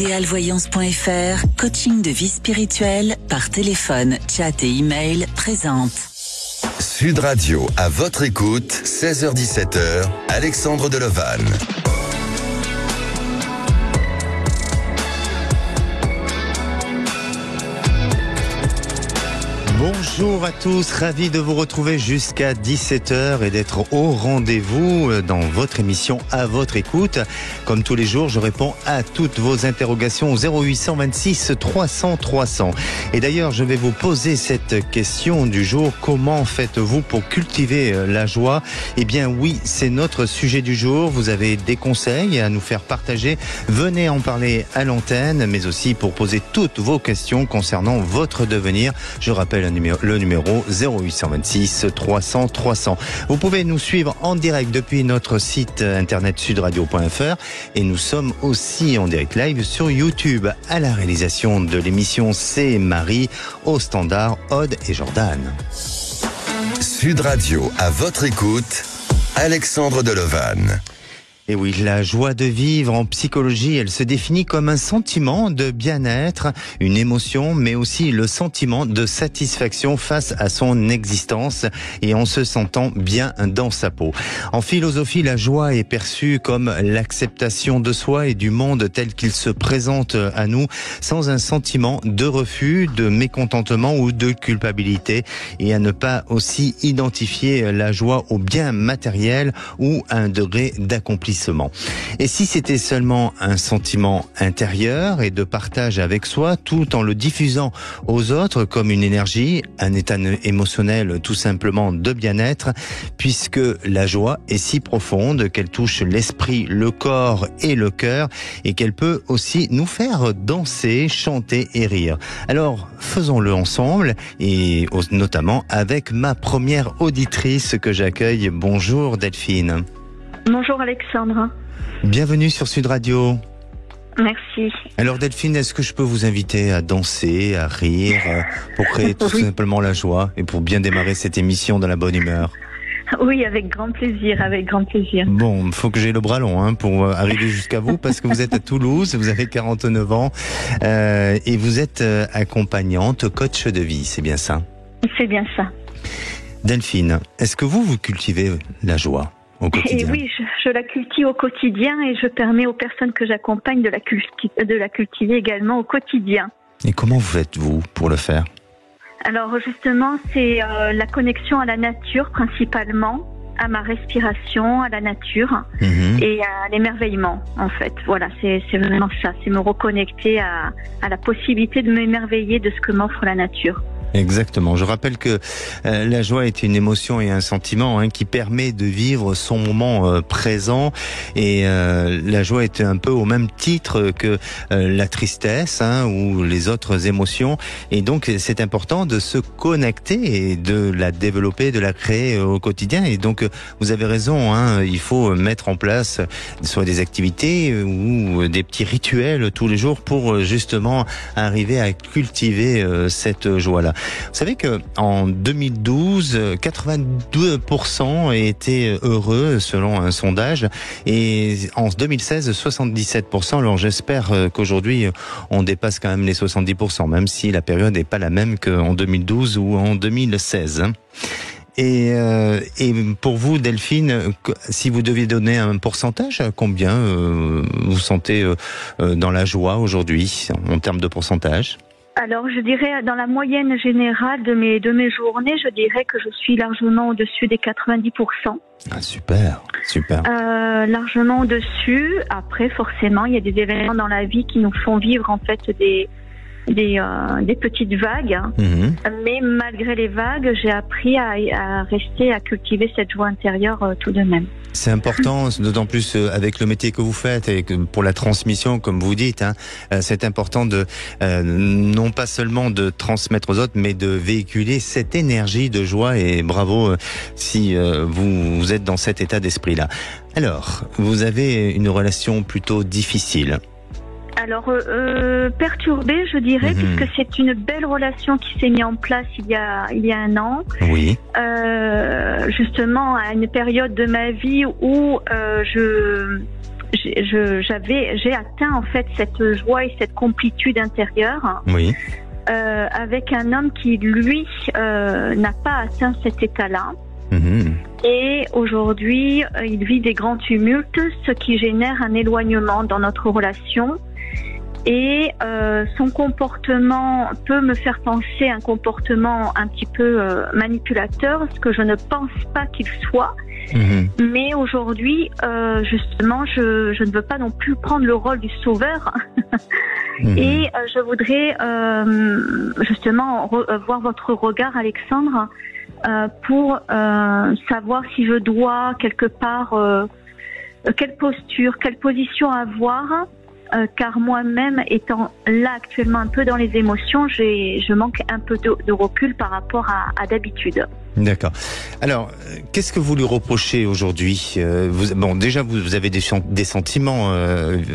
Idealvoyance.fr, coaching de vie spirituelle par téléphone, chat et email présente. Sud Radio, à votre écoute, 16h-17h, Alexandre Delevanne. Bonjour à tous, ravi de vous retrouver jusqu'à 17h et d'être au rendez-vous dans votre émission À votre écoute. Comme tous les jours, je réponds à toutes vos interrogations au 0826 300 300. Et d'ailleurs, je vais vous poser cette question du jour. Comment faites-vous pour cultiver la joie? Eh bien oui, c'est notre sujet du jour. Vous avez des conseils à nous faire partager. Venez en parler à l'antenne, mais aussi pour poser toutes vos questions concernant votre devenir. Je rappelle le numéro 0826 300 300. Vous pouvez nous suivre en direct depuis notre site internet sudradio.fr et nous sommes aussi en direct live sur YouTube. À la réalisation de l'émission, c'est Marie, au standard, Aude et Jordan. Sud Radio, à votre écoute, Alexandre Delevanne. Et oui, la joie de vivre en psychologie, elle se définit comme un sentiment de bien-être, une émotion, mais aussi le sentiment de satisfaction face à son existence et en se sentant bien dans sa peau. En philosophie, la joie est perçue comme l'acceptation de soi et du monde tel qu'il se présente à nous, sans un sentiment de refus, de mécontentement ou de culpabilité, et à ne pas aussi identifier la joie au bien matériel ou à un degré d'accomplissement. Et si c'était seulement un sentiment intérieur et de partage avec soi, tout en le diffusant aux autres comme une énergie, un état émotionnel tout simplement de bien-être, puisque la joie est si profonde qu'elle touche l'esprit, le corps et le cœur, et qu'elle peut aussi nous faire danser, chanter et rire. Alors, faisons-le ensemble, et notamment avec ma première auditrice que j'accueille. Bonjour Delphine. Bonjour Alexandre. Bienvenue sur Sud Radio. Merci. Alors Delphine, est-ce que je peux vous inviter à danser, à rire, pour créer tout simplement la joie et pour bien démarrer cette émission dans la bonne humeur? Oui, avec grand plaisir, avec grand plaisir. Bon, il faut que j'ai le bras long pour arriver jusqu'à vous, parce que vous êtes à Toulouse, vous avez 49 ans, et vous êtes accompagnante, coach de vie, c'est bien ça? C'est bien ça. Delphine, est-ce que vous cultivez la joie? Et oui, je la cultive au quotidien et je permets aux personnes que j'accompagne de la cultiver également au quotidien. Et comment vous faites-vous pour le faire? Alors justement, c'est la connexion à la nature principalement, à ma respiration, à la nature et à l'émerveillement en fait. Voilà, c'est vraiment ça, c'est me reconnecter à la possibilité de m'émerveiller de ce que m'offre la nature. Exactement. Je rappelle que la joie est une émotion et un sentiment qui permet de vivre son moment présent. Et la joie est un peu au même titre que la tristesse ou les autres émotions. Et donc, c'est important de se connecter et de la développer, de la créer au quotidien. Et donc, vous avez raison, il faut mettre en place soit des activités ou des petits rituels tous les jours pour justement arriver à cultiver cette joie-là. Vous savez que en 2012, 82% étaient heureux selon un sondage, et en 2016, 77%. Alors j'espère qu'aujourd'hui on dépasse quand même les 70%, même si la période n'est pas la même qu'en 2012 ou en 2016. Et pour vous, Delphine, si vous deviez donner un pourcentage, combien vous sentez dans la joie aujourd'hui en termes de pourcentage? Alors, je dirais, dans la moyenne générale de mes journées, je dirais que je suis largement au-dessus des 90%. Ah, super, super. Largement au-dessus. Après, forcément, il y a des événements dans la vie qui nous font vivre, en fait, des petites vagues. Mais malgré les vagues, j'ai appris à rester, à cultiver cette joie intérieure tout de même. C'est important, d'autant plus avec le métier que vous faites et que pour la transmission, comme vous dites, c'est important de non pas seulement de transmettre aux autres, mais de véhiculer cette énergie de joie. Et bravo si vous êtes dans cet état d'esprit-là. Alors, vous avez une relation plutôt difficile. Alors, perturbée, je dirais, puisque c'est une belle relation qui s'est mise en place il y a un an. Oui. Justement, à une période de ma vie où j'ai atteint en fait cette joie et cette complétude intérieure. Oui. Avec un homme qui lui n'a pas atteint cet état-là. Et aujourd'hui, il vit des grands tumultes, ce qui génère un éloignement dans notre relation. Et son comportement peut me faire penser à un comportement un petit peu manipulateur, ce que je ne pense pas qu'il soit. Mais aujourd'hui, justement, je ne veux pas non plus prendre le rôle du sauveur. Et je voudrais justement voir votre regard, Alexandre, pour savoir si je dois quelque part quelle posture, quelle position avoir. Car moi-même, étant là actuellement un peu dans les émotions, je manque un peu de recul par rapport à d'habitude. D'accord. Alors, qu'est-ce que vous lui reprochez aujourd'hui ? Déjà, vous avez des sentiments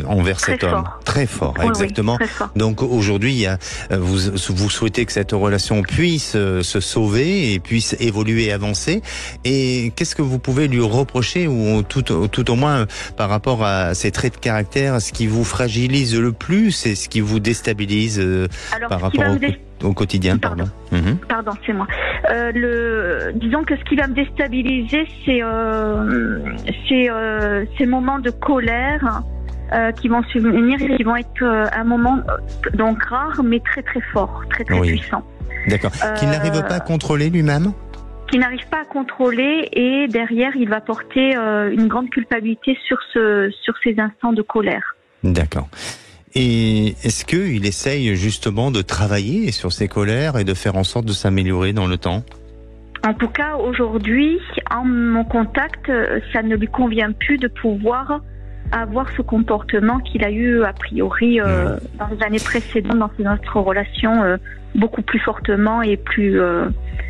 envers cet homme. Très fort, oui, exactement. Oui, très fort. Donc aujourd'hui, vous souhaitez que cette relation puisse se sauver et puisse évoluer, avancer. Et qu'est-ce que vous pouvez lui reprocher, ou tout au moins par rapport à ses traits de caractère, ce qui vous fragilise le plus et ce qui vous déstabilise par rapport au quotidien, pardon. Pardon, c'est moi. Disons que ce qui va me déstabiliser, c'est ces moments de colère qui vont survenir et qui vont être un moment donc rare, mais très très fort, très très puissant. D'accord. Qu'il n'arrive pas à contrôler lui-même ? Qu'il n'arrive pas à contrôler, et derrière, il va porter une grande culpabilité sur ces instants de colère. D'accord. Et est-ce qu'il essaye justement de travailler sur ses colères et de faire en sorte de s'améliorer dans le temps ? En tout cas, aujourd'hui, en mon contact, ça ne lui convient plus de pouvoir avoir ce comportement qu'il a eu a priori dans les années précédentes, dans notre relation, beaucoup plus fortement et plus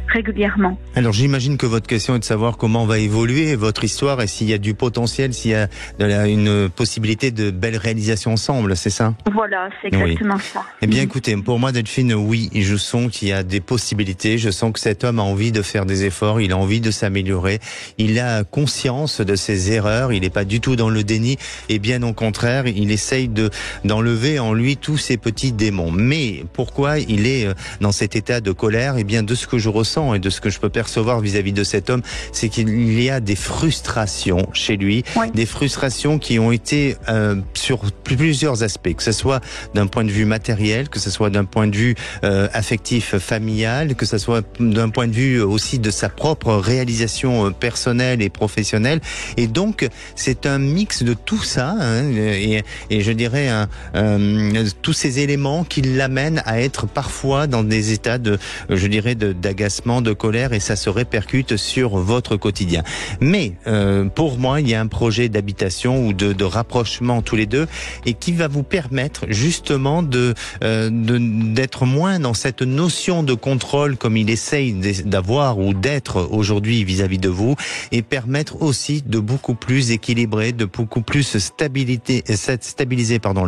régulièrement. Alors j'imagine que votre question est de savoir comment va évoluer votre histoire et s'il y a du potentiel, s'il y a une possibilité de belles réalisations ensemble, c'est ça ? Voilà, c'est exactement ça. Eh bien écoutez, pour moi Delphine, oui, je sens qu'il y a des possibilités, je sens que cet homme a envie de faire des efforts, il a envie de s'améliorer, il a conscience de ses erreurs, il n'est pas du tout dans le déni, et bien au contraire, il essaye d'enlever en lui tous ces petits démons. Mais pourquoi il est dans cet état de colère ? Eh bien de ce que je ressens et de ce que je peux percevoir vis-à-vis de cet homme, c'est qu'il y a des frustrations chez lui, des frustrations qui ont été sur plusieurs aspects, que ce soit d'un point de vue matériel, que ce soit d'un point de vue affectif, familial, que ce soit d'un point de vue aussi de sa propre réalisation personnelle et professionnelle. Et donc, c'est un mix de tout ça, et je dirais tous ces éléments qui l'amènent à être parfois dans des états d'agacement, de colère, et ça se répercute sur votre quotidien. Mais pour moi, il y a un projet d'habitation ou de rapprochement tous les deux, et qui va vous permettre justement d'être moins dans cette notion de contrôle comme il essaye d'avoir ou d'être aujourd'hui vis-à-vis de vous, et permettre aussi de beaucoup plus équilibrer, de beaucoup plus stabiliser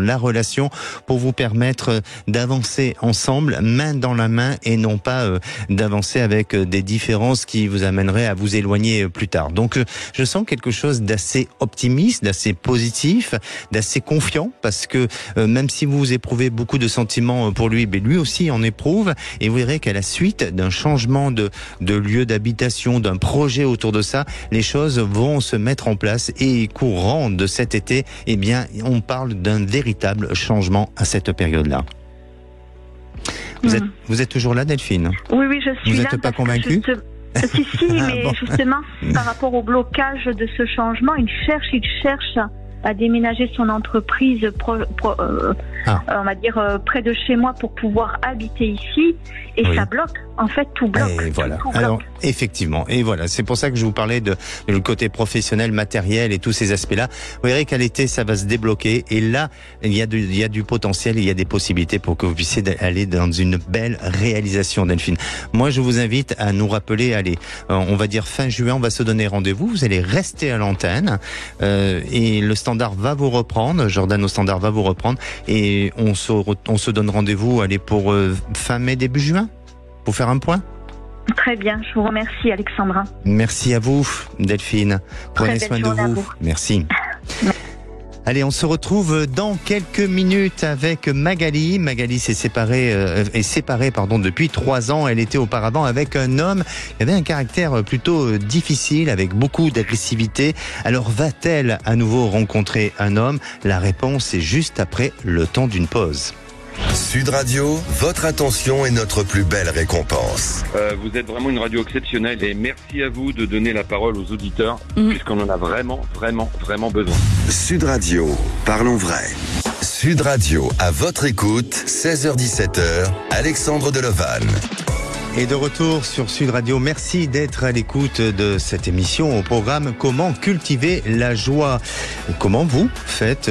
la relation, pour vous permettre d'avancer ensemble, main dans la main, et non pas d'avancer avec des différences qui vous amèneraient à vous éloigner plus tard. Donc je sens quelque chose d'assez optimiste, d'assez positif, d'assez confiant, parce que même si vous éprouvez beaucoup de sentiments pour lui, lui aussi en éprouve, et vous verrez qu'à la suite d'un changement de lieu d'habitation, d'un projet autour de ça, les choses vont se mettre en place, et courant de cet été, eh bien on parle d'un véritable changement à cette période-là. Vous êtes toujours là, Delphine ? Oui, je suis là. Vous n'êtes pas convaincue ? Si, mais justement, par rapport au blocage de ce changement, il cherche à déménager son entreprise, on va dire, près de chez moi pour pouvoir habiter ici, et ça bloque. En fait, tout bloque. Et voilà. Tout bloque. Alors, effectivement. Et voilà. C'est pour ça que je vous parlais de le côté professionnel, matériel et tous ces aspects-là. Vous verrez qu'à l'été, ça va se débloquer. Et là, il y a du potentiel, il y a des possibilités pour que vous puissiez aller dans une belle réalisation, Delphine. Moi, je vous invite à nous rappeler, on va dire fin juin, on va se donner rendez-vous. Vous allez rester à l'antenne, et le standard va vous reprendre. Jordan au standard va vous reprendre. Et on se donne rendez-vous, pour fin mai, début juin, pour faire un point. Très bien, je vous remercie, Alexandra. Merci à vous, Delphine. Prenez soin de vous. Merci. Allez, on se retrouve dans quelques minutes avec Magali. Magali est séparée depuis 3 ans. Elle était auparavant avec un homme qui avait un caractère plutôt difficile, avec beaucoup d'agressivité. Alors va-t-elle à nouveau rencontrer un homme? La réponse est juste après le temps d'une pause. Sud Radio, votre attention est notre plus belle récompense. Vous êtes vraiment une radio exceptionnelle et merci à vous de donner la parole aux auditeurs puisqu'on en a vraiment besoin. Sud Radio, parlons vrai. Sud Radio, à votre écoute, 16h-17h, Alexandre Delevanne. Et de retour sur Sud Radio, merci d'être à l'écoute de cette émission au programme Comment cultiver la joie. Comment vous faites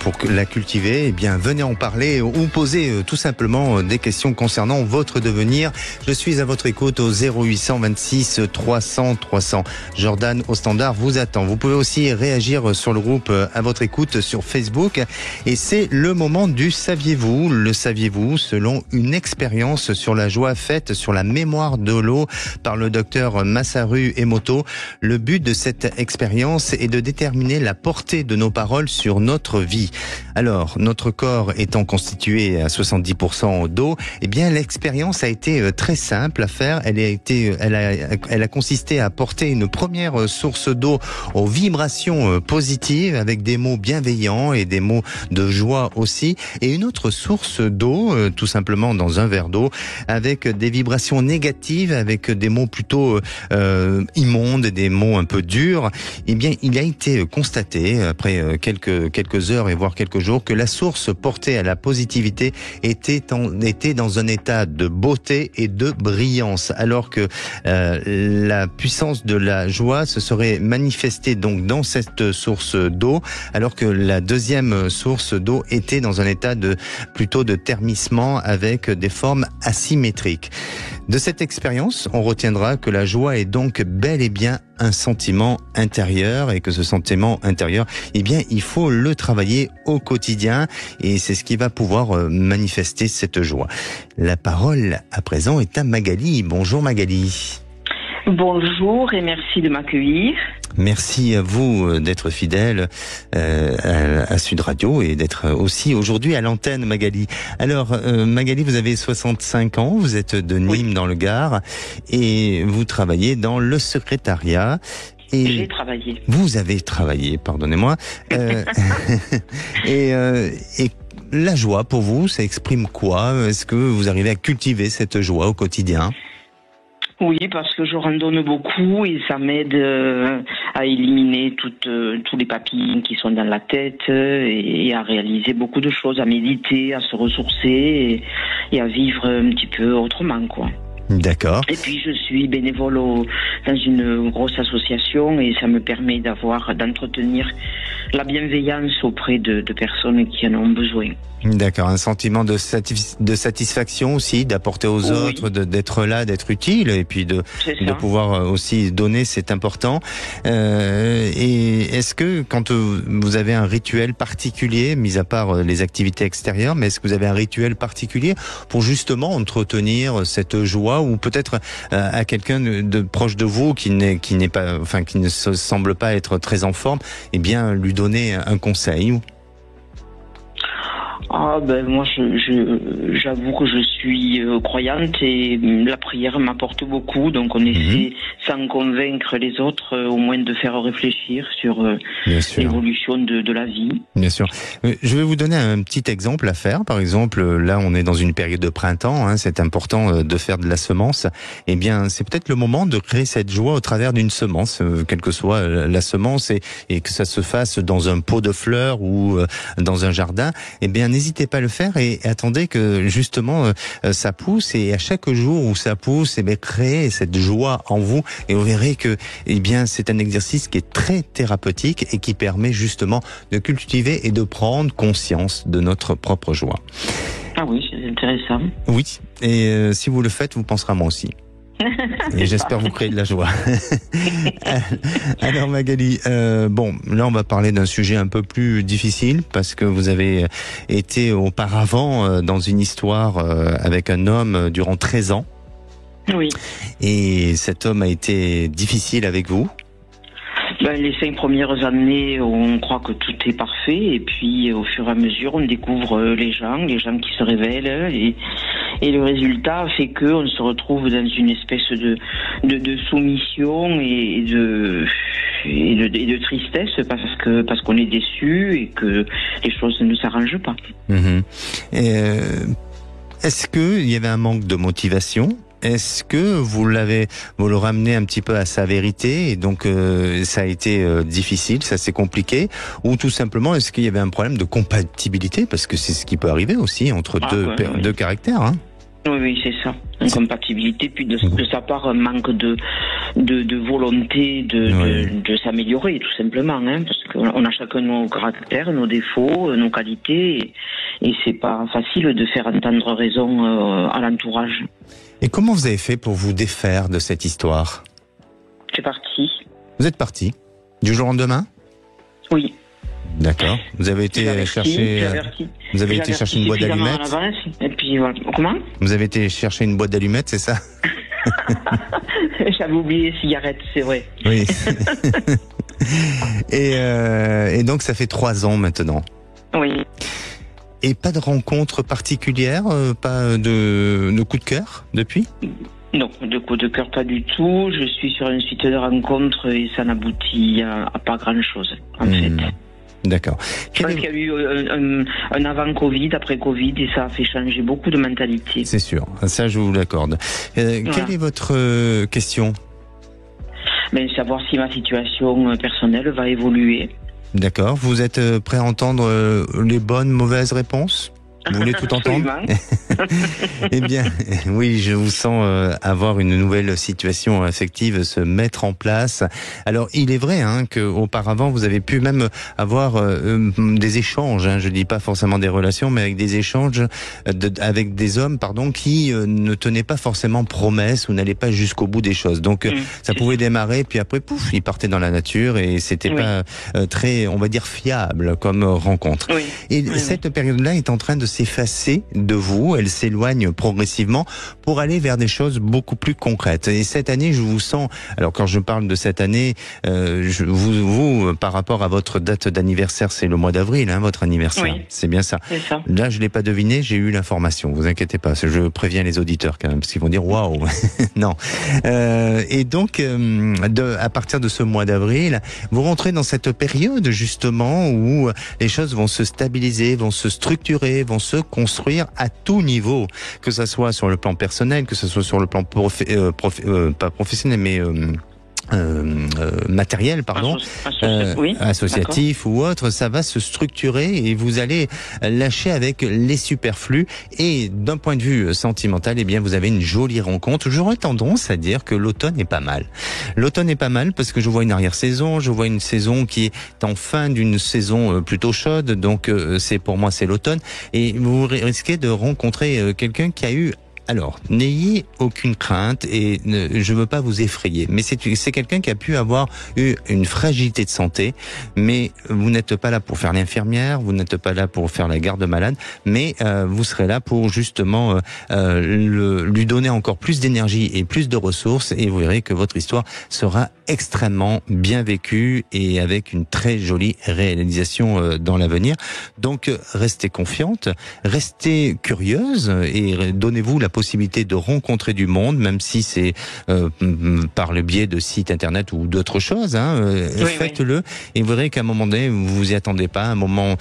pour la cultiver? Eh bien, venez en parler ou poser tout simplement des questions concernant votre devenir. Je suis à votre écoute au 0826 300 300. Jordan au standard vous attend. Vous pouvez aussi réagir sur le groupe à votre écoute sur Facebook. Et c'est le moment du saviez-vous. Le saviez-vous selon une expérience sur la joie faite sur la mémoire de l'eau par le docteur Masaru Emoto. Le but de cette expérience est de déterminer la portée de nos paroles sur notre vie. Alors, notre corps étant constitué à 70% d'eau, eh bien, l'expérience a été très simple à faire. Elle a consisté à porter une première source d'eau aux vibrations positives avec des mots bienveillants et des mots de joie aussi, et une autre source d'eau, tout simplement dans un verre d'eau, avec des vibrations négatives, avec des mots plutôt immondes, des mots un peu durs. Eh bien, il a été constaté après quelques heures et voire quelques jours que la source portée à la positivité était dans un état de beauté et de brillance, alors que la puissance de la joie se serait manifestée donc dans cette source d'eau, alors que la deuxième source d'eau était dans un état plutôt de thermissement avec des formes asymétriques. De cette expérience, on retiendra que la joie est donc bel et bien un sentiment intérieur, et que ce sentiment intérieur, eh bien, il faut le travailler au quotidien, et c'est ce qui va pouvoir manifester cette joie. La parole à présent est à Magali. Bonjour Magali. Bonjour et merci de m'accueillir. Merci à vous d'être fidèle à Sud Radio et d'être aussi aujourd'hui à l'antenne, Magali. Alors, Magali, vous avez 65 ans, vous êtes de Nîmes dans le Gard et vous travaillez dans le secrétariat. Et j'ai travaillé. Vous avez travaillé, pardonnez-moi. Et la joie, pour vous, ça exprime quoi? Est-ce que vous arrivez à cultiver cette joie au quotidien? Oui, parce que je randonne beaucoup et ça m'aide à éliminer tous les papilles qui sont dans la tête et à réaliser beaucoup de choses, à méditer, à se ressourcer et à vivre un petit peu autrement, quoi. D'accord. Et puis je suis bénévole dans une grosse association et ça me permet d'entretenir la bienveillance auprès de personnes qui en ont besoin. D'accord, un sentiment de satisfaction aussi, d'apporter aux autres, d'être là, d'être utile, et puis de pouvoir aussi donner, c'est important. Et est-ce que quand vous avez un rituel particulier, mis à part les activités extérieures, mais est-ce que vous avez un rituel particulier pour justement entretenir cette joie, ou peut-être à quelqu'un de proche de vous qui ne se semble pas être très en forme, eh bien lui donner un conseil? Moi j'avoue que je suis croyante et la prière m'apporte beaucoup, donc on essaie sans convaincre les autres au moins de faire réfléchir sur l'évolution de la vie. Bien sûr. Je vais vous donner un petit exemple à faire. Par exemple, là on est dans une période de printemps, hein, c'est important de faire de la semence. Eh bien c'est peut-être le moment de créer cette joie au travers d'une semence, quelle que soit la semence, et que ça se fasse dans un pot de fleurs ou dans un jardin. Eh bien n'hésitez pas à le faire et attendez que justement ça pousse, et à chaque jour où ça pousse, eh bien créez cette joie en vous, et vous verrez que c'est un exercice qui est très thérapeutique et qui permet justement de cultiver et de prendre conscience de notre propre joie. Ah oui, c'est intéressant. Oui, et si vous le faites, vous penserez à moi aussi. Et j'espère vous créer de la joie. Alors Magali, là on va parler d'un sujet un peu plus difficile, parce que vous avez été auparavant dans une histoire avec un homme durant 13 ans. Oui. Et cet homme a été difficile avec vous? Les 5 premières années, on croit que tout est parfait, et puis au fur et à mesure, on découvre les gens qui se révèlent, et le résultat fait qu'on se retrouve dans une espèce de soumission et de tristesse parce qu'on est déçu et que les choses ne s'arrangent pas. Est-ce qu'il y avait un manque de motivation ? Est-ce que vous le ramenez un petit peu à sa vérité et donc ça a été difficile, ça c'est compliqué, ou tout simplement est-ce qu'il y avait un problème de compatibilité, parce que c'est ce qui peut arriver aussi entre deux caractères, hein? Oui, c'est ça. Incompatibilité, puis de sa part, un manque de volonté de s'améliorer, tout simplement, hein, parce qu'on a chacun nos caractères, nos défauts, nos qualités, et c'est pas facile de faire entendre raison à l'entourage. Et comment vous avez fait pour vous défaire de cette histoire ? C'est parti. Vous êtes parti du jour au lendemain ? Oui. D'accord. Vous avez été chercher. Vous avez été chercher une boîte d'allumettes. Et puis voilà. Comment ? Vous avez été chercher une boîte d'allumettes, c'est ça ? J'avais oublié les cigarettes, c'est vrai. Oui. Et donc ça fait 3 ans maintenant. Oui. Et pas de rencontre particulière, pas de coup de cœur depuis ? Non, de coup de cœur pas du tout. Je suis sur une suite de rencontres et ça n'aboutit à pas grand-chose, en fait. D'accord. Je pense qu'il y a eu un avant-Covid, après-Covid, et ça a fait changer beaucoup de mentalité. C'est sûr, ça je vous l'accorde. Quelle est votre question ? Savoir si ma situation personnelle va évoluer. D'accord. Vous êtes prêt à entendre les bonnes, mauvaises réponses ? Vous voulez tout entendre ? Eh bien, oui, je vous sens avoir une nouvelle situation affective se mettre en place. Alors, il est vrai qu'auparavant, vous avez pu même avoir des échanges. Je dis pas forcément des relations, mais avec des échanges avec des hommes, qui ne tenaient pas forcément promesse ou n'allaient pas jusqu'au bout des choses. Donc, ça pouvait démarrer, puis après, pouf, ils partaient dans la nature et c'était pas très, on va dire, fiable comme rencontre. Oui. Et cette période-là est en train de s'effacer de vous, elle s'éloigne progressivement pour aller vers des choses beaucoup plus concrètes. Et cette année, je vous sens, alors quand je parle de cette année, vous par rapport à votre date d'anniversaire, c'est le mois d'avril, votre anniversaire, oui. C'est bien ça. C'est ça. Là, je l'ai pas deviné, j'ai eu l'information, vous inquiétez pas, je préviens les auditeurs quand même, parce qu'ils vont dire waouh. Non. Et donc, à partir de ce mois d'avril, vous rentrez dans cette période justement où les choses vont se stabiliser, vont se structurer, vont se construire à tout niveau, que ça soit sur le plan personnel, que ce soit sur le plan pas professionnel, mais matériel, pardon, associatif ou autre, ça va se structurer et vous allez lâcher avec les superflus. Et d'un point de vue sentimental, eh bien, vous avez une jolie rencontre. J'aurais tendance à dire que l'automne est pas mal. L'automne est pas mal parce que je vois une arrière-saison, je vois une saison qui est en fin d'une saison plutôt chaude, donc pour moi c'est l'automne. Et vous risquez de rencontrer quelqu'un qui a eu... Alors, n'ayez aucune crainte et je veux pas vous effrayer, mais c'est quelqu'un qui a pu avoir eu une fragilité de santé, mais vous n'êtes pas là pour faire l'infirmière, vous n'êtes pas là pour faire la garde malade, mais vous serez là pour justement lui donner encore plus d'énergie et plus de ressources, et vous verrez que votre histoire sera extrêmement bien vécue et avec une très jolie réalisation dans l'avenir. Donc, restez confiante, restez curieuse et donnez-vous la possibilité de rencontrer du monde, même si c'est par le biais de sites internet ou d'autres choses. Faites-le et vous verrez qu'à un moment donné, vous vous y attendez pas, un moment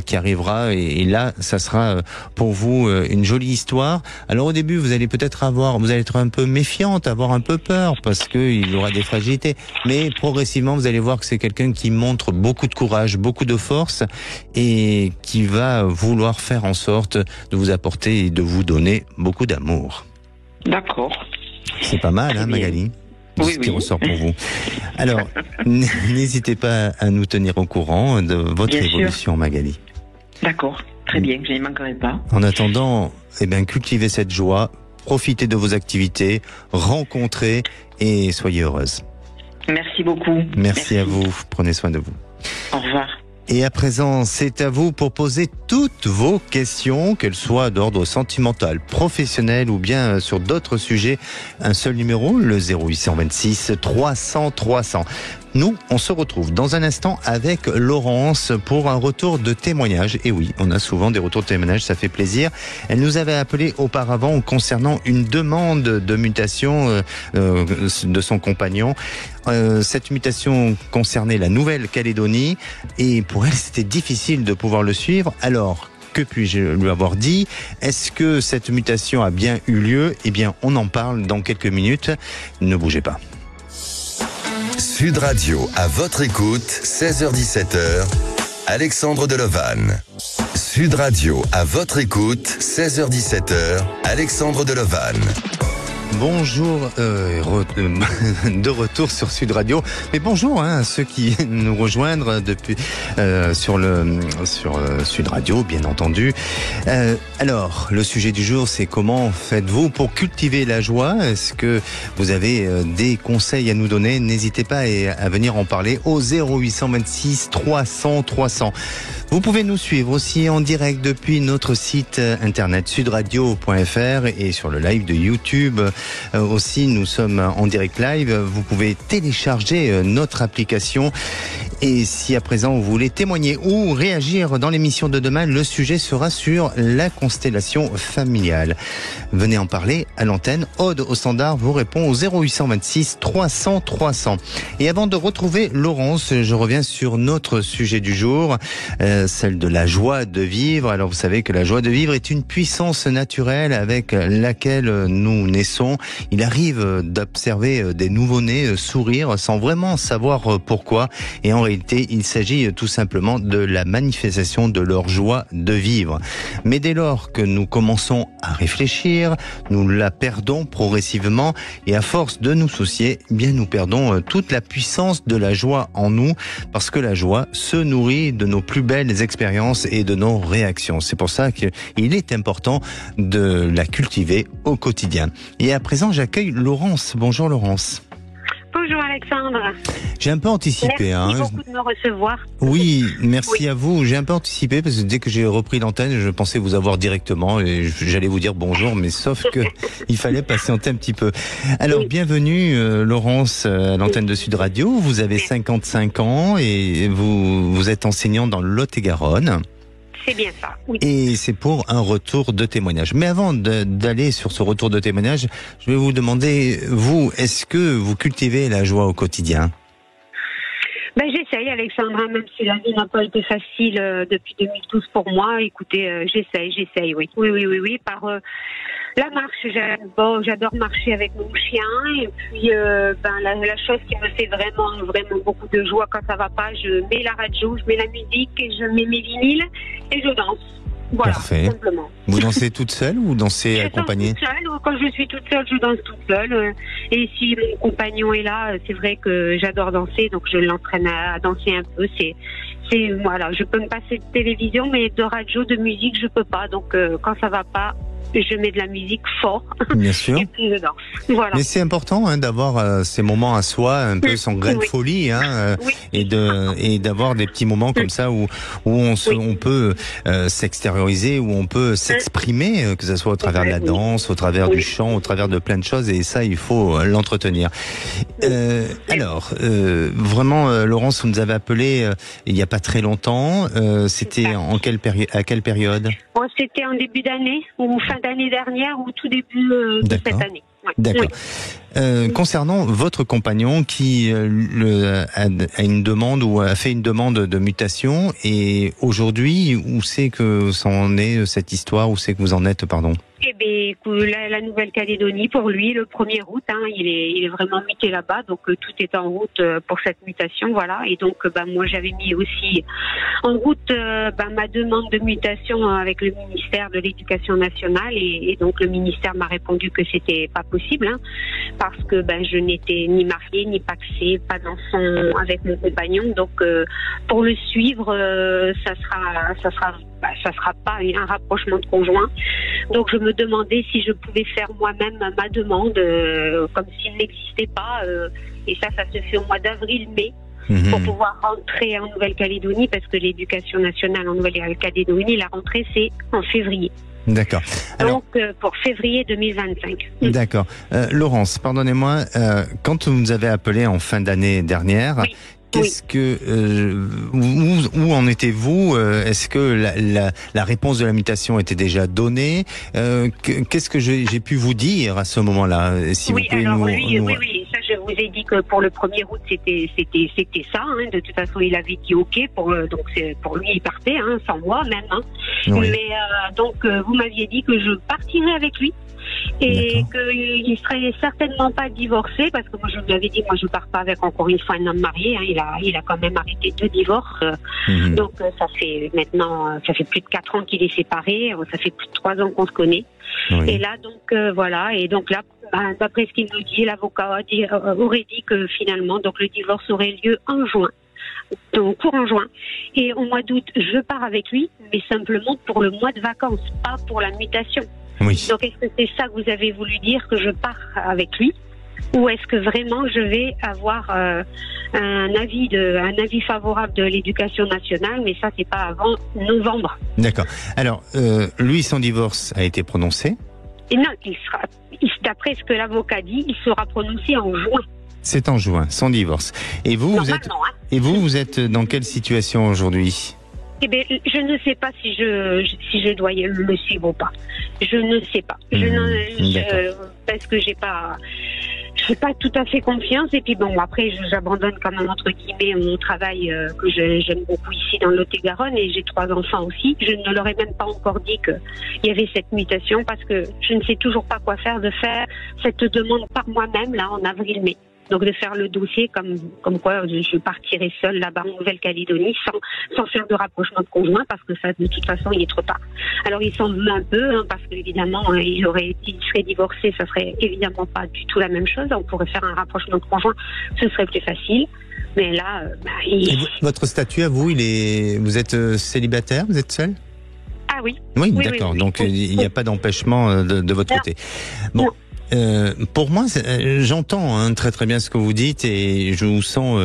qui arrivera et là, ça sera pour vous une jolie histoire. Alors au début, vous allez être un peu méfiante, avoir un peu peur parce que il y aura des fragilités, mais progressivement, vous allez voir que c'est quelqu'un qui montre beaucoup de courage, beaucoup de force et qui va vouloir faire en sorte de vous apporter et de vous donner beaucoup d'amour. D'accord. C'est pas mal, Magali, ce qui ressort pour vous. Alors, n'hésitez pas à nous tenir au courant de votre évolution, Magali. D'accord, très bien, je n'y manquerai pas. En attendant, cultivez cette joie, profitez de vos activités, rencontrez et soyez heureuse. Merci beaucoup. Merci à vous, prenez soin de vous. Au revoir. Et à présent, c'est à vous pour poser toutes vos questions, qu'elles soient d'ordre sentimental, professionnel ou bien sur d'autres sujets. Un seul numéro, le 0826 300 300. Nous, on se retrouve dans un instant avec Laurence pour un retour de témoignage. Et oui, on a souvent des retours de témoignage, ça fait plaisir. Elle nous avait appelé auparavant concernant une demande de mutation de son compagnon. Cette mutation concernait la Nouvelle-Calédonie et pour elle, c'était difficile de pouvoir le suivre. Alors, que puis-je lui avoir dit? Est-ce que cette mutation a bien eu lieu? Eh bien, on en parle dans quelques minutes. Ne bougez pas. Sud Radio, à votre écoute, 16h-17h, Alexandre Delovan. Sud Radio, à votre écoute, 16h-17h, Alexandre Delovan. Bonjour, de retour sur Sud Radio. Mais bonjour à ceux qui nous rejoignent depuis sur Sud Radio, bien entendu. Alors, le sujet du jour, c'est comment faites-vous pour cultiver la joie? Est-ce que vous avez des conseils à nous donner? N'hésitez pas à venir en parler au 0826 300 300. Vous pouvez nous suivre aussi en direct depuis notre site internet sudradio.fr et sur le live de YouTube. Aussi, nous sommes en direct live. Vous pouvez télécharger notre application. Et si à présent vous voulez témoigner ou réagir dans l'émission de demain, le sujet sera sur la constellation familiale. Venez en parler à l'antenne. Aude au standard vous répond au 0826 300 300. Et avant de retrouver Laurence, je reviens sur notre sujet du jour, celle de la joie de vivre. Alors vous savez que la joie de vivre est une puissance naturelle avec laquelle nous naissons. Il arrive d'observer des nouveau-nés sourire sans vraiment savoir pourquoi. Et en réalité, il s'agit tout simplement de la manifestation de leur joie de vivre. Mais dès lors que nous commençons à réfléchir, nous la perdons progressivement et à force de nous soucier, eh bien nous perdons toute la puissance de la joie en nous parce que la joie se nourrit de nos plus belles expériences et de nos réactions. C'est pour ça qu'il est important de la cultiver au quotidien. Et à présent, j'accueille Laurence. Bonjour Laurence. Bonjour Alexandre. J'ai un peu anticipé. Merci beaucoup de me recevoir. Oui, merci à vous. J'ai un peu anticipé parce que dès que j'ai repris l'antenne, je pensais vous avoir directement et j'allais vous dire bonjour, mais sauf que il fallait patienter un petit peu. Alors, bienvenue Laurence à l'antenne de Sud Radio. Vous avez 55 ans et vous êtes enseignante dans le Lot-et-Garonne. C'est bien ça, oui. Et c'est pour un retour de témoignage. Mais avant d'aller sur ce retour de témoignage, je vais vous demander, vous, est-ce que vous cultivez la joie au quotidien? Ben, j'essaye, Alexandre, même si la vie n'a pas été facile depuis 2012 pour moi. Écoutez, j'essaye, oui. Oui. Par la marche, j'adore marcher avec mon chien. Et puis, la chose qui me fait vraiment beaucoup de joie quand ça va pas, je mets la radio, je mets la musique, et je mets mes vinyles et je danse. Voilà, parfait. Simplement. Vous dansez toute seule ou dansez accompagnée? Je danse toute seule. Quand je suis toute seule, je danse toute seule. Et si mon compagnon est là, c'est vrai que j'adore danser, donc je l'entraîne à danser un peu. Voilà, je peux me passer de télévision, mais de radio, de musique, je peux pas. Donc quand ça va pas, je mets de la musique fort. Bien sûr. Et puis je danse. Voilà. Mais c'est important d'avoir ces moments à soi, un peu sans grain de folie, et d'avoir des petits moments comme ça où on peut s'extérioriser, où on peut s'exprimer, que ce soit au travers de la danse, au travers du chant, au travers de plein de choses, et ça il faut l'entretenir. Alors, vraiment, Laurence, vous nous avez appelé il y a pas très longtemps. C'était à quelle période? Bon, c'était en début d'année ou fin d'année dernière ou tout début de cette année. Ouais. D'accord. Oui. Concernant votre compagnon qui a une demande ou a fait une demande de mutation, et aujourd'hui, où c'est que ça en est cette histoire, où c'est que vous en êtes, pardon? Eh bien, la Nouvelle-Calédonie, pour lui, le 1er août, il est vraiment muté là-bas, donc tout est en route pour cette mutation, voilà. Et donc, moi, j'avais mis aussi en route ma demande de mutation avec le ministère de l'Éducation nationale, et donc le ministère m'a répondu que c'était pas possible, parce que je n'étais ni mariée, ni paxée, pas d'enfant avec mon compagnon, donc pour le suivre, ça sera pas un rapprochement de conjoint. Donc je me demandais si je pouvais faire moi-même ma demande comme s'il n'existait pas, et ça se fait au mois d'avril-mai. Pour pouvoir rentrer en Nouvelle-Calédonie, parce que l'éducation nationale en Nouvelle-Calédonie, la rentrée c'est en février. D'accord. Alors, donc, pour février 2025. D'accord. Laurence, pardonnez-moi, quand vous nous avez appelé en fin d'année dernière, oui. Qu'est-ce que où en étiez-vous? Est-ce que la réponse de la mutation était déjà donnée? Qu'est-ce que j'ai pu vous dire à ce moment-là? Si oui, vous pouvez alors nous... oui, ça je vous ai dit que pour le 1er août c'était ça. Hein. De toute façon, il avait dit OK donc pour lui il partait, hein, sans moi même. Hein. Oui. Mais donc vous m'aviez dit que je partirais avec lui. Et qu'il ne serait certainement pas divorcé, parce que moi je lui avais dit, moi je pars pas avec encore une fois un homme marié, hein, il a quand même arrêté 2 divorces, donc ça fait plus de 4 ans qu'il est séparé, ça fait plus de 3 ans qu'on se connaît, et là donc voilà, et donc là, d'après ce qu'il nous dit, l'avocat aurait dit que finalement donc le divorce aurait lieu en juin. Donc courant juin. Et au mois d'août, je pars avec lui, mais simplement pour le mois de vacances, pas pour la mutation. Oui. Donc est-ce que c'est ça que vous avez voulu dire, que je pars avec lui, ou est-ce que vraiment je vais avoir un avis favorable de l'éducation nationale, mais ça c'est pas avant novembre. D'accord. Alors lui, son divorce a été prononcé? Et non, d'après ce que l'avocat dit, il sera prononcé en juin. C'est en juin, son divorce. Et vous, vous êtes dans quelle situation aujourd'hui? Eh bien, je ne sais pas si je dois le suivre ou pas. Je ne sais pas. Parce que j'ai pas tout à fait confiance. Et puis bon, après, j'abandonne quand même entre guillemets mon travail que j'aime beaucoup ici dans le Lot-et-Garonne, et j'ai 3 enfants aussi. Je ne leur ai même pas encore dit qu'il y avait cette mutation, parce que je ne sais toujours pas quoi faire de faire cette demande par moi-même là en avril-mai. Donc de faire le dossier comme quoi je partirai seule là-bas en Nouvelle-Calédonie sans faire de rapprochement de conjoint, parce que ça de toute façon il est trop tard. Alors il s'en veut un peu, hein, parce qu'évidemment il serait divorcé, ça serait évidemment pas du tout la même chose. On pourrait faire un rapprochement de conjoint, ce serait plus facile. Mais là, votre statut à vous, vous êtes célibataire, vous êtes seul? Ah oui. Oui, d'accord. Oui. Donc il n'y a pas d'empêchement de votre côté. Bon. Pour moi, j'entends très très bien ce que vous dites, et je vous sens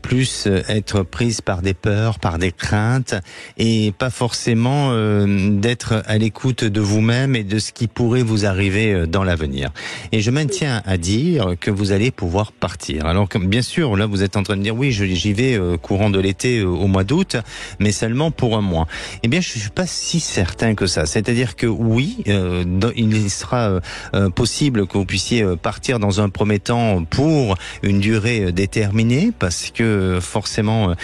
plus être prise par des peurs, par des craintes, et pas forcément d'être à l'écoute de vous-même et de ce qui pourrait vous arriver dans l'avenir. Et je maintiens à dire que vous allez pouvoir partir. Alors bien sûr, là vous êtes en train de dire oui, j'y vais courant de l'été au mois d'août, mais seulement pour 1 mois. Eh bien, je suis pas si certain que ça. C'est-à-dire que oui, il sera possible que vous puissiez partir dans un premier temps pour une durée déterminée, parce que forcément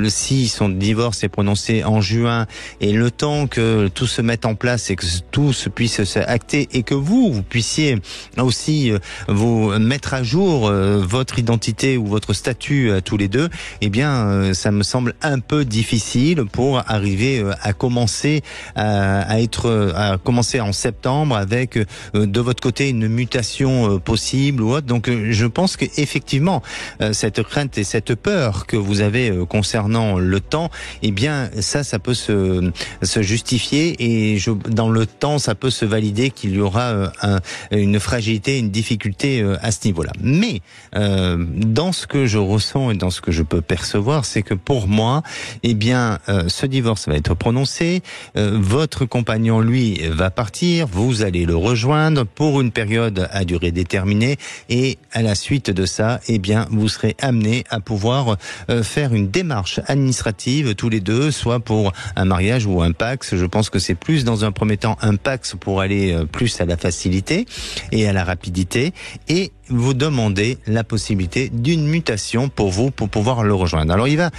si son divorce est prononcé en juin, et le temps que tout se mette en place et que tout se puisse se acter, et que vous puissiez aussi vous mettre à jour votre identité ou votre statut tous les deux, eh bien ça me semble un peu difficile pour arriver à commencer à commencer en septembre avec de votre côté une mutation possible ou autre. Donc je pense qu'effectivement cette crainte et cette peur que vous avez concernant le temps, eh bien ça peut se justifier, et dans le temps ça peut se valider qu'il y aura une fragilité, une difficulté à ce niveau-là. Mais dans ce que je ressens et dans ce que je peux percevoir, c'est que pour moi, eh bien ce divorce va être prononcé, votre compagnon lui va partir, vous allez le rejoindre pour une période à durée déterminée, et à la suite de ça, eh bien, vous serez amenés à pouvoir faire une démarche administrative tous les deux, soit pour un mariage ou un PACS. Je pense que c'est plus dans un premier temps un PACS pour aller plus à la facilité et à la rapidité, et vous demandez la possibilité d'une mutation pour vous, pour pouvoir le rejoindre. Alors il va,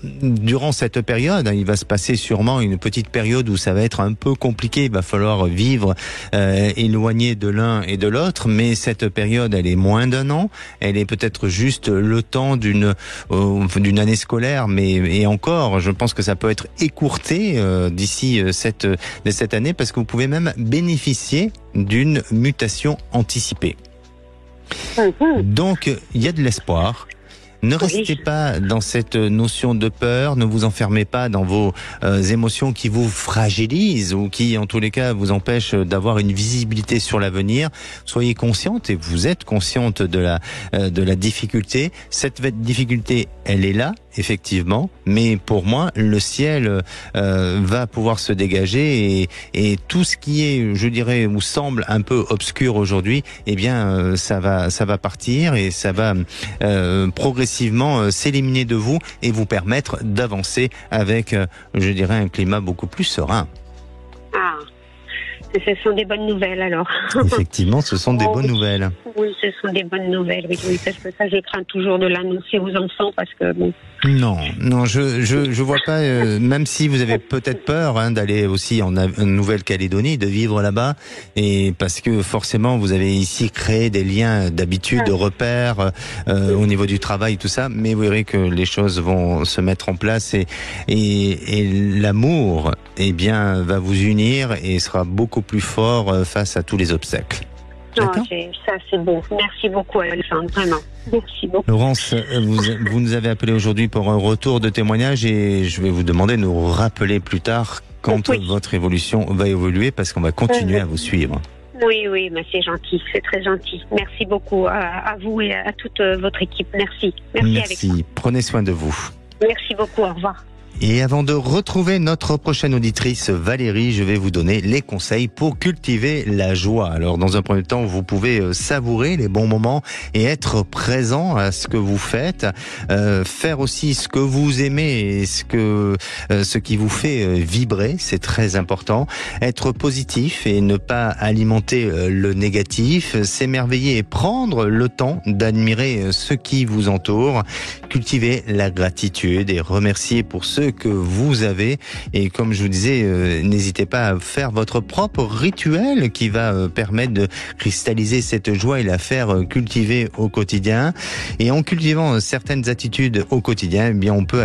durant cette période, il va se passer sûrement une petite période où ça va être un peu compliqué, il va falloir vivre éloigné de l'un et de l'autre, mais cette période, elle est moins d'1 an, elle est peut-être juste le temps d'une année scolaire, et encore, je pense que ça peut être écourté d'ici cette année, parce que vous pouvez même bénéficier d'une mutation anticipée. Donc, il y a de l'espoir. Ne restez pas dans cette notion de peur, ne vous enfermez pas dans vos émotions qui vous fragilisent ou qui, en tous les cas, vous empêchent d'avoir une visibilité sur l'avenir. Soyez consciente, et vous êtes consciente de la difficulté. Cette difficulté elle est là, effectivement, mais pour moi, le ciel va pouvoir se dégager et tout ce qui est, je dirais, ou semble un peu obscur aujourd'hui, eh bien, ça va partir et ça va progressivement s'éliminer de vous et vous permettre d'avancer avec, je dirais, un climat beaucoup plus serein. Ah, ce sont des bonnes nouvelles alors. Effectivement, ce sont des bonnes nouvelles. Oui, ce sont des bonnes nouvelles, oui, parce que ça, je crains toujours de l'annoncer aux enfants, parce que bon. Non, je vois pas, même si vous avez peut-être peur d'aller aussi en Nouvelle-Calédonie, de vivre là-bas, et parce que forcément vous avez ici créé des liens d'habitude, de repères au niveau du travail, tout ça, mais vous verrez que les choses vont se mettre en place et l'amour, eh bien, va vous unir et sera beaucoup plus fort face à tous les obstacles. Non, ça c'est beau. Merci beaucoup Alexandre, vraiment. Merci beaucoup. Laurence, vous nous avez appelé aujourd'hui pour un retour de témoignage et je vais vous demander de nous rappeler plus tard quand votre évolution va évoluer parce qu'on va continuer à vous suivre. Oui, mais c'est gentil, c'est très gentil. Merci beaucoup à vous et à toute votre équipe. Merci. Merci. Alexandre. Prenez soin de vous. Merci beaucoup, au revoir. Et avant de retrouver notre prochaine auditrice Valérie, je vais vous donner les conseils pour cultiver la joie. Alors dans un premier temps, vous pouvez savourer les bons moments et être présent à ce que vous faites, faire aussi ce que vous aimez et ce qui vous fait vibrer, c'est très important. Être positif et ne pas alimenter le négatif, s'émerveiller et prendre le temps d'admirer ce qui vous entoure, cultiver la gratitude et remercier pour ceux que vous avez. Et comme je vous disais, n'hésitez pas à faire votre propre rituel qui va permettre de cristalliser cette joie et la faire cultiver au quotidien. Et en cultivant certaines attitudes au quotidien, eh bien on peut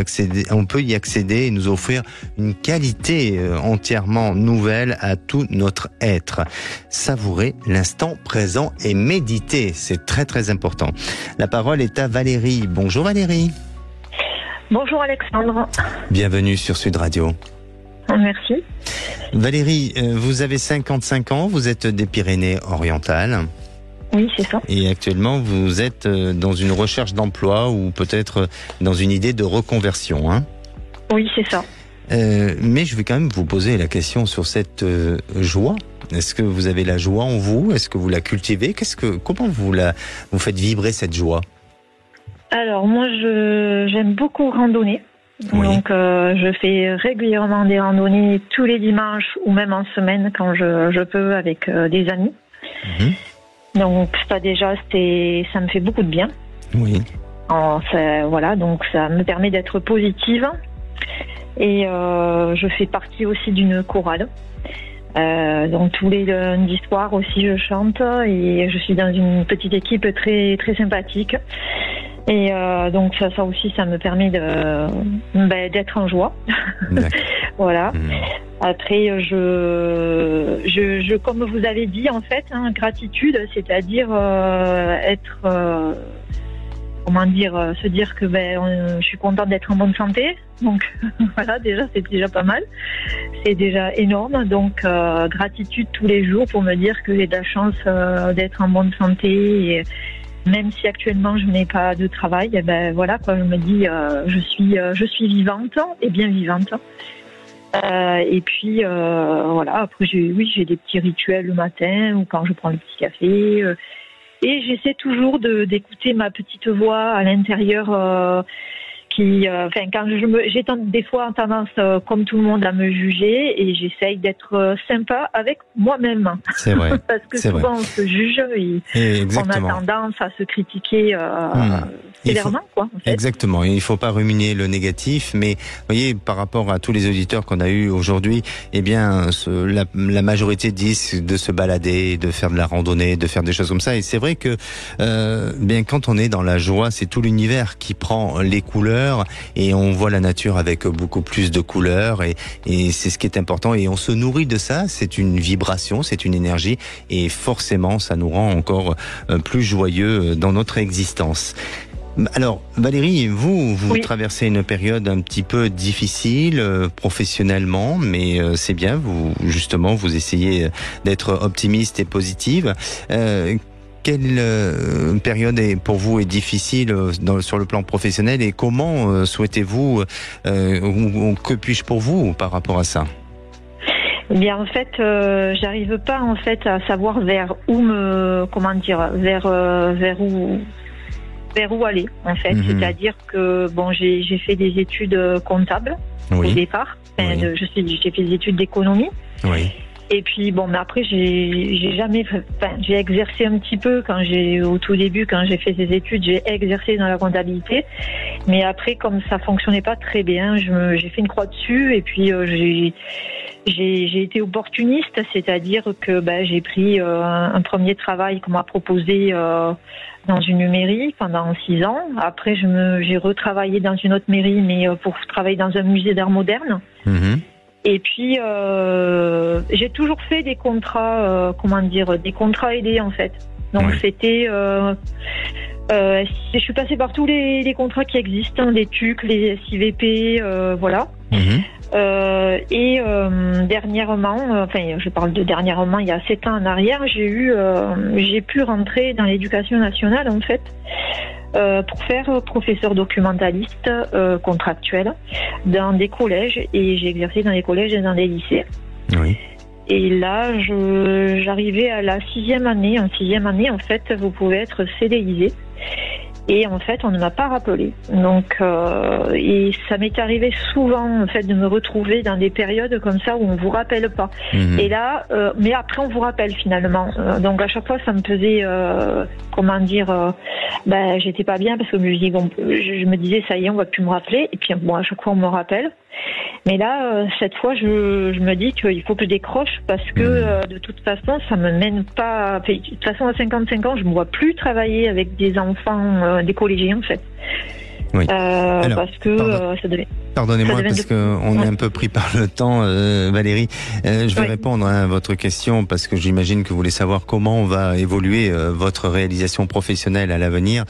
y accéder et nous offrir une qualité entièrement nouvelle à tout notre être. Savourer l'instant présent et méditer, c'est très très important. La parole est à Valérie. Bonjour Valérie. Bonjour Alexandre. Bienvenue sur Sud Radio. Merci. Valérie, vous avez 55 ans, vous êtes des Pyrénées-Orientales. Oui, c'est ça. Et actuellement, vous êtes dans une recherche d'emploi ou peut-être dans une idée de reconversion, hein ? Oui, c'est ça. Mais je vais quand même vous poser la question sur cette joie. Est-ce que vous avez la joie en vous ? Est-ce que vous la cultivez ? Comment vous faites vibrer cette joie ? Alors moi j'aime beaucoup randonner, donc je fais régulièrement des randonnées tous les dimanches ou même en semaine quand je peux avec des amis. Donc ça déjà ça me fait beaucoup de bien. Oui. Donc ça me permet d'être positive et je fais partie aussi d'une chorale. Donc tous les lundis soirs aussi je chante et je suis dans une petite équipe très très sympathique. Et donc ça aussi, ça me permet d'être en joie. Voilà. Après, comme vous avez dit, en fait, gratitude, c'est-à-dire se dire que je suis contente d'être en bonne santé. Donc voilà, déjà c'est déjà pas mal. C'est déjà énorme. Donc gratitude tous les jours pour me dire que j'ai de la chance d'être en bonne santé. Et, même si actuellement je n'ai pas de travail, je me dis je suis vivante et bien vivante. Et puis après j'ai des petits rituels le matin ou quand je prends le petit café et j'essaie toujours d'écouter ma petite voix à l'intérieur quand j'ai des fois tendance comme tout le monde à me juger et j'essaye d'être sympa avec moi-même. C'est vrai. Parce que souvent on se juge et on a tendance à se critiquer sévèrement, quoi. En fait. Exactement. Il ne faut pas ruminer le négatif, mais vous voyez, par rapport à tous les auditeurs qu'on a eus aujourd'hui, eh bien, la majorité disent de se balader, de faire de la randonnée, de faire des choses comme ça. Et c'est vrai que, quand on est dans la joie, c'est tout l'univers qui prend les couleurs et on voit la nature avec beaucoup plus de couleurs et c'est ce qui est important et on se nourrit de ça. C'est une vibration, c'est une énergie et forcément, ça nous rend encore plus joyeux dans notre existence. Alors Valérie, vous traversez une période un petit peu difficile professionnellement, mais c'est bien, vous essayez d'être optimiste et positive. quelle période pour vous est difficile sur le plan professionnel et comment souhaitez-vous ou que puis-je pour vous par rapport à ça? Eh bien, en fait, j'arrive pas en fait à savoir vers où aller en fait. C'est-à-dire que bon, j'ai fait des études comptables au départ. J'ai fait des études d'économie. Oui. Et puis bon, mais après j'ai exercé un petit peu au tout début quand j'ai fait ces études, j'ai exercé dans la comptabilité. Mais après, comme ça fonctionnait pas très bien, j'ai fait une croix dessus et puis j'ai été opportuniste, c'est-à-dire que j'ai pris un premier travail qu'on m'a proposé dans une mairie pendant 6 ans. Après, j'ai retravaillé dans une autre mairie, mais pour travailler dans un musée d'art moderne. Et puis, j'ai toujours fait des contrats, des contrats aidés en fait. Donc c'était, je suis passée par tous les contrats qui existent, les TUC, les SIVP, voilà. Dernièrement, je parle de dernièrement, il y a 7 ans en arrière, j'ai pu rentrer dans l'éducation nationale en fait, pour faire professeur documentaliste contractuel dans des collèges, et j'ai exercé dans des collèges et dans des lycées. Oui. Et là, j'arrivais à la 6e année. En 6e année, en fait, vous pouvez être CDIsé. Et en fait, on ne m'a pas rappelé. Donc, et ça m'est arrivé souvent, en fait, de me retrouver dans des périodes comme ça où on vous rappelle pas. Et là, mais après, on vous rappelle finalement. Donc, à chaque fois, ça me faisait, j'étais pas bien parce que je me disais, ça y est, on va plus me rappeler. Et puis, bon, à chaque fois, on me rappelle. Mais là, cette fois, je me dis qu'il faut que je décroche parce que de toute façon, ça me mène pas. De toute façon, à 55 ans, je me vois plus travailler avec des enfants, des collégiens en fait. Oui. Parce que ça devait. Pardonnez-moi parce qu'on est un peu pris par le temps, Valérie. Je vais répondre à votre question parce que j'imagine que vous voulez savoir comment va évoluer votre réalisation professionnelle à l'avenir.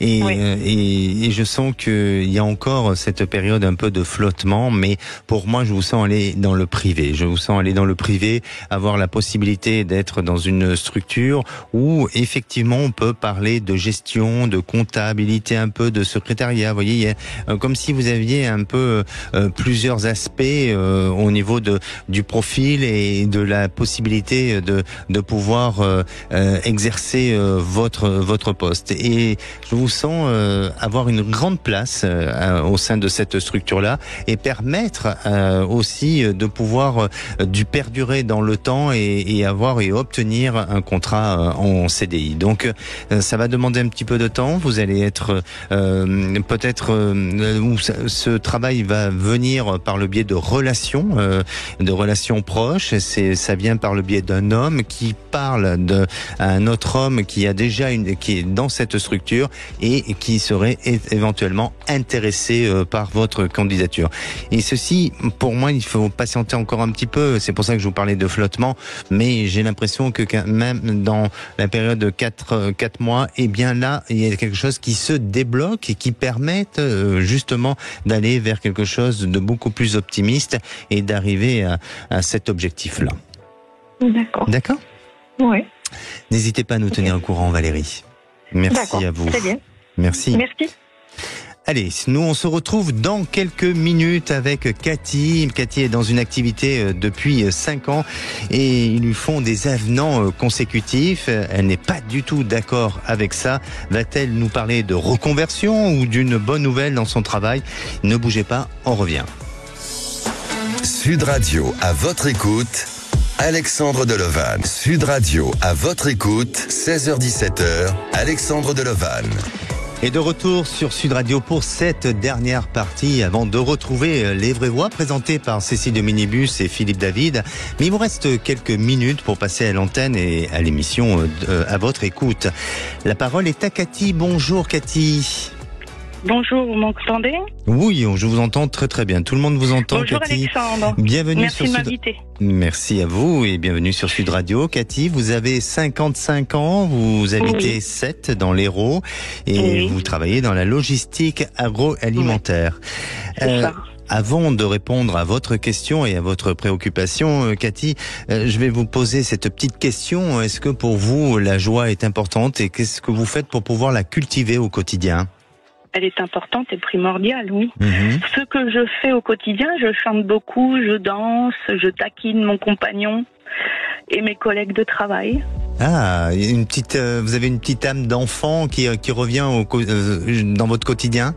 Et je sens qu'il y a encore cette période un peu de flottement, mais pour moi, je vous sens aller dans le privé. Je vous sens aller dans le privé, avoir la possibilité d'être dans une structure où effectivement on peut parler de gestion, de comptabilité, un peu de secrétariat. Vous voyez, il y a, comme si vous aviez un peu plusieurs aspects au niveau du profil et de la possibilité de pouvoir exercer votre poste. Et je vous sens avoir une grande place au sein de cette structure-là et permettre aussi de pouvoir du perdurer dans le temps et obtenir un contrat en CDI. Donc ça va demander un petit peu de temps. Vous allez être peut-être où ce travail va venir par le biais de relations proches. Ça vient par le biais d'un homme qui parle à un autre homme qui est dans cette structure et qui serait éventuellement intéressé par votre candidature. Et ceci, pour moi, il faut patienter encore un petit peu. C'est pour ça que je vous parlais de flottement, mais j'ai l'impression que même dans la période de 4 mois, eh bien là, il y a quelque chose qui se débloque et qui permette justement d'aller vers quelque chose de beaucoup plus optimiste et d'arriver à cet objectif-là. D'accord. Oui. N'hésitez pas à nous tenir au courant, Valérie. Merci à vous. Très bien. Merci. Allez, nous on se retrouve dans quelques minutes avec Cathy. Cathy est dans une activité depuis 5 ans et ils lui font des avenants consécutifs. Elle n'est pas du tout d'accord avec ça. Va-t-elle nous parler de reconversion ou d'une bonne nouvelle dans son travail? Ne bougez pas, on revient. Sud Radio, à votre écoute, Alexandre Delevanne. Sud Radio, à votre écoute, 16h-17h, Alexandre Delevanne. Et de retour sur Sud Radio pour cette dernière partie avant de retrouver Les Vraies Voix présentées par Cécile de Minibus et Philippe David. Mais il vous reste quelques minutes pour passer à l'antenne et à l'émission à votre écoute. La parole est à Cathy. Bonjour Cathy. Bonjour, vous m'entendez? Oui, je vous entends très très bien. Tout le monde vous entend. Bonjour Cathy. Alexandre. Bienvenue Merci sur de m'inviter. Merci à vous et bienvenue sur Sud Radio. Cathy, vous avez 55 ans, vous habitez Sète dans l'Hérault et vous travaillez dans la logistique agroalimentaire. C'est ça. avant de répondre à votre question et à votre préoccupation, Cathy, je vais vous poser cette petite question. Est-ce que pour vous, la joie est importante et qu'est-ce que vous faites pour pouvoir la cultiver au quotidien ? Elle est importante et primordiale, oui. Ce que je fais au quotidien, je chante beaucoup, je danse, je taquine mon compagnon et mes collègues de travail. Ah, vous avez une petite âme d'enfant qui revient dans votre quotidien ?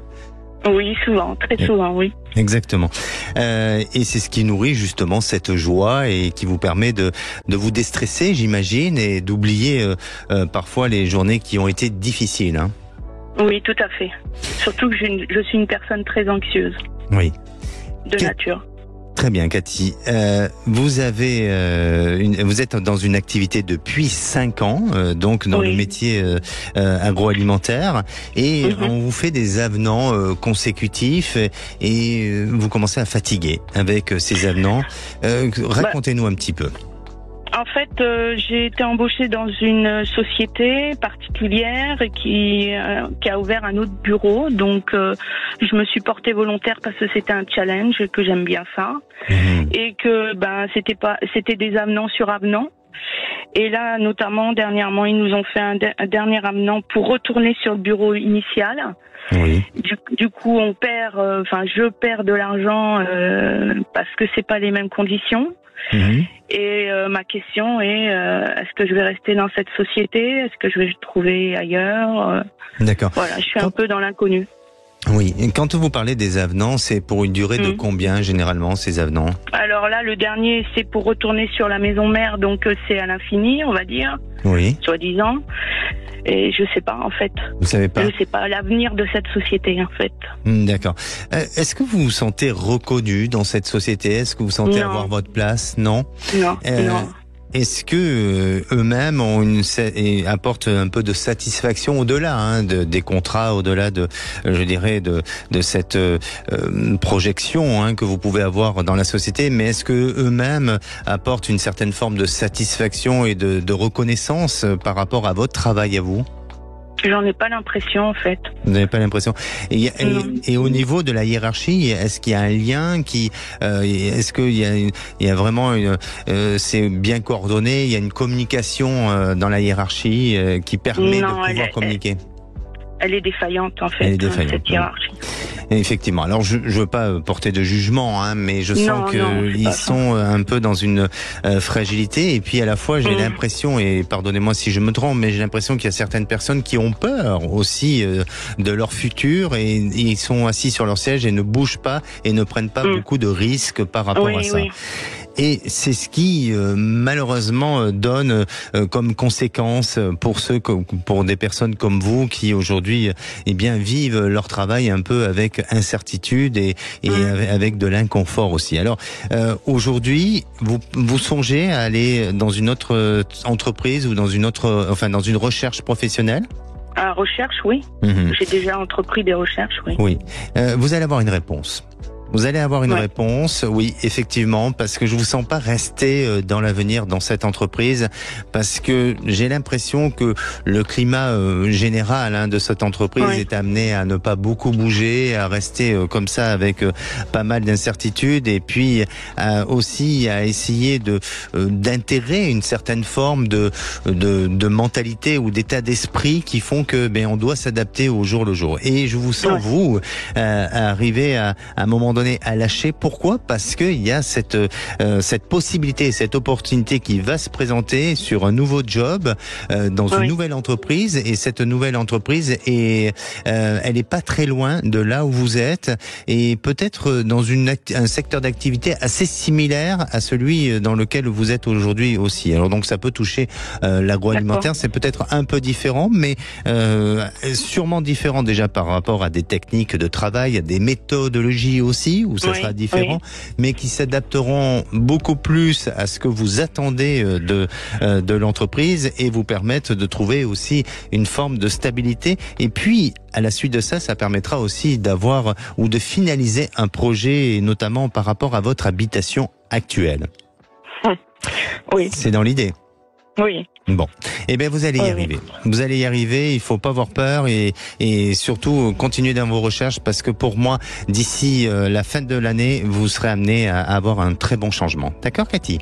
Oui, souvent, très souvent, oui. Exactement. Et c'est ce qui nourrit justement cette joie et qui vous permet de vous déstresser, j'imagine, et d'oublier parfois les journées qui ont été difficiles. Hein. Oui, tout à fait. Surtout que je suis une personne très anxieuse. Oui. De nature. Très bien, Cathy. Vous êtes dans une activité depuis 5 ans, donc dans le métier agroalimentaire, et on vous fait des avenants consécutifs, et vous commencez à fatiguer avec ces avenants. Racontez-nous un petit peu. En fait, j'ai été embauchée dans une société particulière qui a ouvert un autre bureau. Donc, je me suis portée volontaire parce que c'était un challenge, que j'aime bien ça. Et que c'était des avenants sur avenants. Et là, notamment, dernièrement, ils nous ont fait un dernier avenant pour retourner sur le bureau initial. Oui. Du coup, je perds de l'argent parce que c'est pas les mêmes conditions. Et ma question est, est-ce que je vais rester dans cette société ? Est-ce que je vais trouver ailleurs ? D'accord. Voilà, je suis un peu dans l'inconnu. Oui, et quand vous parlez des avenants, c'est pour une durée de combien généralement ces avenants ? Alors là, le dernier, c'est pour retourner sur la maison mère, donc c'est à l'infini, on va dire. Oui. Soi-disant. Et je sais pas, en fait. Vous savez pas ? Je sais pas l'avenir de cette société, en fait. D'accord. Est-ce que vous vous sentez reconnu dans cette société ? Est-ce que vous sentez avoir votre place ? Non. Non. Non. Est-ce que eux-mêmes apportent un peu de satisfaction au-delà des contrats, au-delà de cette projection que vous pouvez avoir dans la société, mais est-ce que eux-mêmes apportent une certaine forme de satisfaction et de reconnaissance par rapport à votre travail à vous ? J'en ai pas l'impression, en fait. Vous n'avez pas l'impression. Et au niveau de la hiérarchie, est-ce qu'il y a un lien est-ce qu'il y a vraiment c'est bien coordonné, il y a une communication dans la hiérarchie qui permet de pouvoir communiquer? Elle est défaillante, en fait, cette hiérarchie. Effectivement. Alors, je veux pas porter de jugement, mais je sens qu'ils sont un peu dans une fragilité. Et puis, à la fois, j'ai l'impression, et pardonnez-moi si je me trompe, mais j'ai l'impression qu'il y a certaines personnes qui ont peur aussi de leur futur, et ils sont assis sur leur siège et ne bougent pas et ne prennent pas beaucoup de risques par rapport à ça. Et c'est ce qui malheureusement donne comme conséquence pour des personnes comme vous qui aujourd'hui vivent leur travail un peu avec incertitude et avec de l'inconfort aussi. Alors aujourd'hui, vous songez à aller dans une autre entreprise ou dans une recherche professionnelle? À recherche, oui. J'ai déjà entrepris des recherches, oui. Oui. Vous allez avoir une réponse. Vous allez avoir une réponse, oui, effectivement, parce que je vous sens pas rester dans l'avenir dans cette entreprise, parce que j'ai l'impression que le climat général de cette entreprise est amené à ne pas beaucoup bouger, à rester comme ça avec pas mal d'incertitudes, et puis aussi à essayer d'intégrer une certaine forme de mentalité ou d'état d'esprit qui font que on doit s'adapter au jour le jour. Et je vous sens vous arriver à un moment donné à lâcher. Pourquoi ? Parce qu'il y a cette possibilité, cette opportunité qui va se présenter sur un nouveau job dans une nouvelle entreprise, et cette nouvelle entreprise elle est pas très loin de là où vous êtes, et peut-être dans un secteur d'activité assez similaire à celui dans lequel vous êtes aujourd'hui aussi. Alors donc ça peut toucher l'agroalimentaire, c'est peut-être un peu différent, mais sûrement différent déjà par rapport à des techniques de travail, à des méthodologies aussi, où ça sera différent, mais qui s'adapteront beaucoup plus à ce que vous attendez de l'entreprise et vous permettent de trouver aussi une forme de stabilité. Et puis, à la suite de ça, ça permettra aussi d'avoir ou de finaliser un projet, notamment par rapport à votre habitation actuelle. Oui. C'est dans l'idée. Oui, Bon, eh bien vous allez y arriver. Vous allez y arriver, il faut pas avoir peur et surtout continuer dans vos recherches parce que pour moi, d'ici la fin de l'année, vous serez amené à avoir un très bon changement. D'accord, Cathy?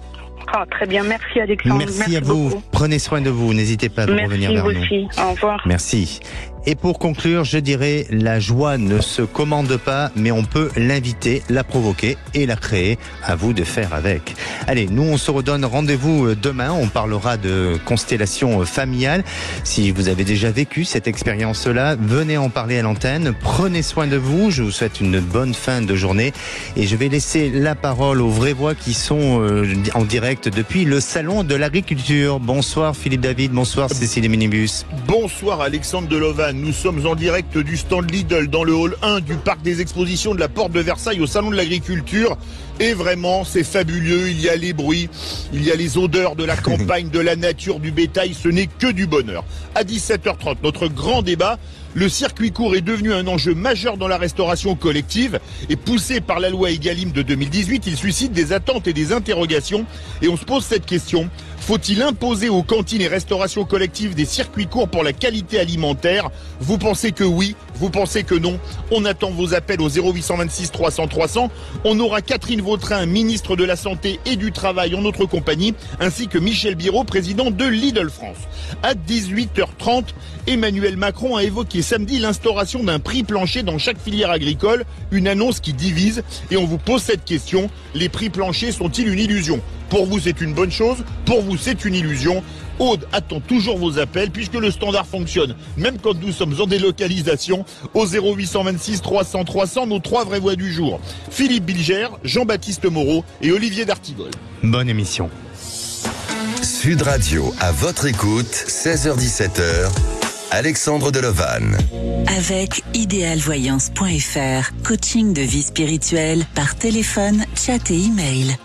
Ah, très bien, merci Alexandre. Merci à vous, beaucoup. Prenez soin de vous, n'hésitez pas à revenir vers nous. Merci vous aussi, au revoir. Merci. Et pour conclure, je dirais, la joie ne se commande pas, mais on peut l'inviter, la provoquer et la créer. À vous de faire avec. Allez, nous on se redonne rendez-vous demain, on parlera de constellation familiale. Si vous avez déjà vécu cette expérience-là, venez en parler à l'antenne. Prenez soin de vous, je vous souhaite une bonne fin de journée. Et je vais laisser la parole aux vraies voix qui sont en direct depuis le Salon de l'Agriculture. Bonsoir Philippe David, bonsoir Cécile Minibus. Bonsoir Alexandre Delovan. Nous sommes en direct du stand Lidl dans le hall 1 du parc des expositions de la Porte de Versailles au Salon de l'Agriculture. Et vraiment, c'est fabuleux. Il y a les bruits, il y a les odeurs de la campagne, de la nature, du bétail. Ce n'est que du bonheur. À 17h30, notre grand débat. Le circuit court est devenu un enjeu majeur dans la restauration collective et poussé par la loi Egalim de 2018, il suscite des attentes et des interrogations. Et on se pose cette question. Faut-il imposer aux cantines et restaurations collectives des circuits courts pour la qualité alimentaire? Vous pensez que oui? Vous pensez que non? On attend vos appels au 0826 300 300. On aura Catherine Vautrin, ministre de la Santé et du Travail en notre compagnie, ainsi que Michel Biraud, président de Lidl France. À 18h30, Emmanuel Macron a évoqué samedi l'instauration d'un prix plancher dans chaque filière agricole, une annonce qui divise. Et on vous pose cette question, les prix planchers sont-ils une illusion? Pour vous, c'est une bonne chose. Pour vous, c'est une illusion. Aude attend toujours vos appels puisque le standard fonctionne, même quand nous sommes en délocalisation, au 0826 300 300, nos trois vraies voix du jour. Philippe Bilger, Jean-Baptiste Moreau et Olivier D'Artigol. Bonne émission. Sud Radio, à votre écoute, 16h-17h, Alexandre Delovan. Avec idéalvoyance.fr, coaching de vie spirituelle par téléphone, chat et email.